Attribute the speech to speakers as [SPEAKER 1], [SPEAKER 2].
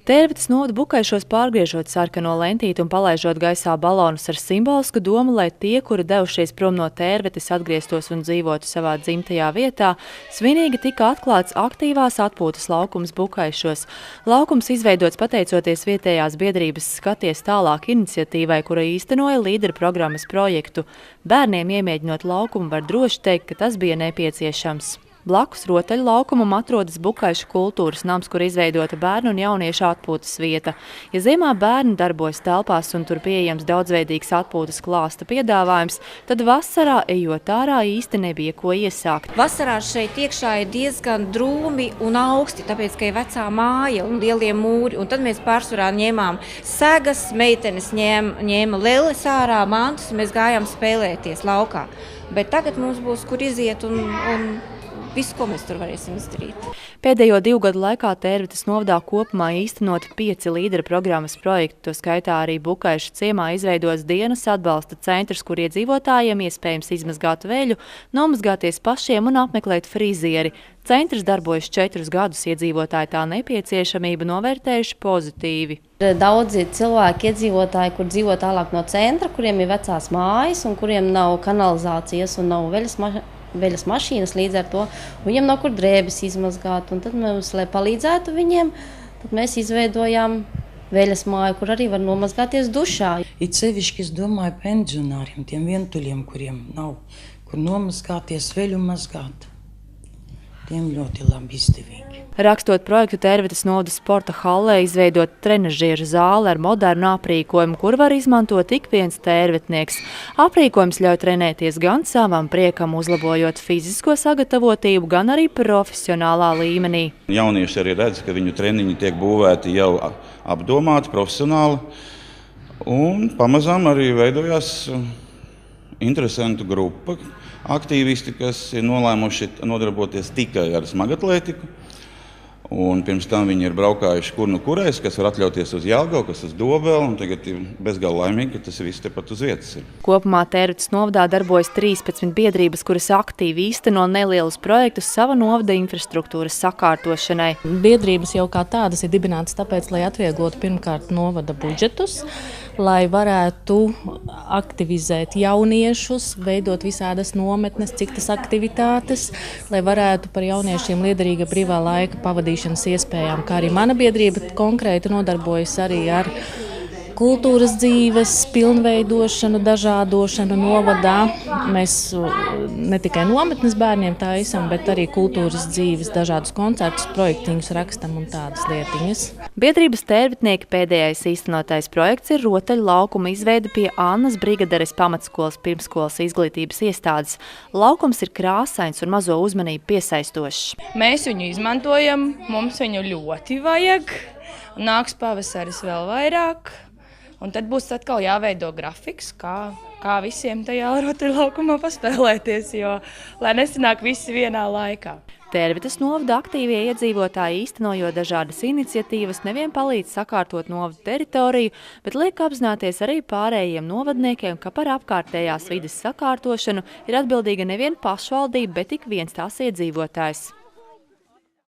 [SPEAKER 1] Tērvetes novada Bukaišos pārgriežot sarkano lentīti un palaižot gaisā balonus ar simbolisku domu, lai tie, kuri devušies prom no Tērvetes, atgrieztos un dzīvotu savā dzimtajā vietā, svinīgi tika atklāts aktīvās atpūtas laukums Bukaišos. Laukums izveidots pateicoties vietējās biedrības Skaties tālāk iniciatīvai, kura īstenoja līderu programmas projektu. Bērniem iemēģinot laukumu var droši teikt, ka tas bija nepieciešams. Blakus rotaļu laukumam atrodas Bukaišu kultūras nams, kur izveidota bērnu un jauniešu atpūtas vieta. Ja ziemā bērni darbojas telpās un tur pieejams daudzveidīgs atpūtas klāsta piedāvājums, tad vasarā, ejot ārā, īsti nebija ko iesākt.
[SPEAKER 2] Vasarā šeit iekšā ir diezgan drūmi un augsti, tāpēc, ka ir vecā māja un lielie mūri. Un tad mēs pārsvarā ņēmām segas, meitenes ņēma lelles ārā, mantus, un mēs gājām spēlēties laukā. Bet tagad mums būs, kur iziet un visu, ko mēs tur varēsim izdarīt.
[SPEAKER 1] Pēdējo 2 gadu laikā Tērvetes novadā kopumā īstenoti 5 līdera programmas projekti. To skaitā arī Bukaišu ciemā izveidots dienas atbalsta centrs, kur iedzīvotājiem iespējams izmazgāt veļu, nomazgāties pašiem un apmeklēt frizieri. Centrs darbojas 4 gadus, iedzīvotāji tā nepieciešamību novērtējuši pozitīvi.
[SPEAKER 3] Daudzi cilvēki, iedzīvotāji, kur dzīvo tālāk no centra, kuriem ir vecās mājas un kuriem nav kanalizācijas un nav veļas mašīnas līdz ar to, viņiem nav kur drēbes izmazgāt. Un tad mēs, lai palīdzētu viņiem, tad mēs izveidojām veļas māju, kur arī var nomazgāties dušā.
[SPEAKER 4] It sevišķi, es domāju, pensionāriem, tiem vientuļiem, kuriem nav kur nomazgāties, veļu mazgāt. Tiem ļoti labi izdevīgi.
[SPEAKER 1] Rakstot projektu Tērvetes novadas sporta hallē izveidot trenažieru zāli ar modernu aprīkojumu, kur var izmantot ik viens tērvetnieks. Aprīkojums ļauj trenēties gan savam priekam, uzlabojot fizisko sagatavotību, gan arī profesionālā līmenī.
[SPEAKER 5] Jaunieši arī redz, ka viņu treniņi tiek būvēti jau apdomāti, profesionāli, un pamazām arī veidojās interesantu grupa, aktīvisti, kas ir nolēmuši nodarboties tikai ar smagatlētiku. Un pirms tam viņi ir braukājuši kur nu kurais, kas var atļauties uz Jelgavu, kas uz Dobeli, un tagad ir bezgalīgi laimīgi, ka tas viss tepat uz vietas ir.
[SPEAKER 1] Kopumā Tērvetes novadā darbojas 13 biedrības, kuras aktīvi īsteno nelielus projektus sava novada infrastruktūras sakārtošanai.
[SPEAKER 6] Biedrības jau kā tādas ir dibinātas tāpēc, lai atvieglotu pirmkārt novada budžetus, lai varētu aktivizēt jauniešus, veidot visādas nometnes, citas aktivitātes, lai varētu par jauniešiem liederīga brīvā laika pavadīšanas iespējām, kā arī mana biedrība konkrēti nodarbojas arī ar kultūras dzīves pilnveidošanu, dažādošanu novadā. Mēs ne tikai nometnes bērniem taisam, bet arī kultūras dzīves, dažādus koncertus, projektiņus rakstam un tādas lietiņas.
[SPEAKER 1] Biedrības tērvetnieki pēdējais īstenotais projekts ir rotaļu laukuma izveide pie Annas Brigaderes pamatskolas pirmskolas izglītības iestādes. Laukums ir krāsains un mazo uzmanību piesaistošs.
[SPEAKER 7] Mēs viņu izmantojam, mums viņu ļoti vajag, nāks pavasaris vēl vairāk. Un tad būs atkal jāveido grafiks, kā visiem tajā rotaļlaukumā paspēlēties, jo lai nesanāk visi vienā laikā.
[SPEAKER 1] Tērvetes novada aktīvie iedzīvotāji īstenojot dažādas iniciatīvas nevien palīdz sakārtot novada teritoriju, bet liek apzināties arī pārējiem novadniekiem, ka par apkārtējās vides sakārtošanu ir atbildīga nevien pašvaldība, bet ik viens tās iedzīvotājs.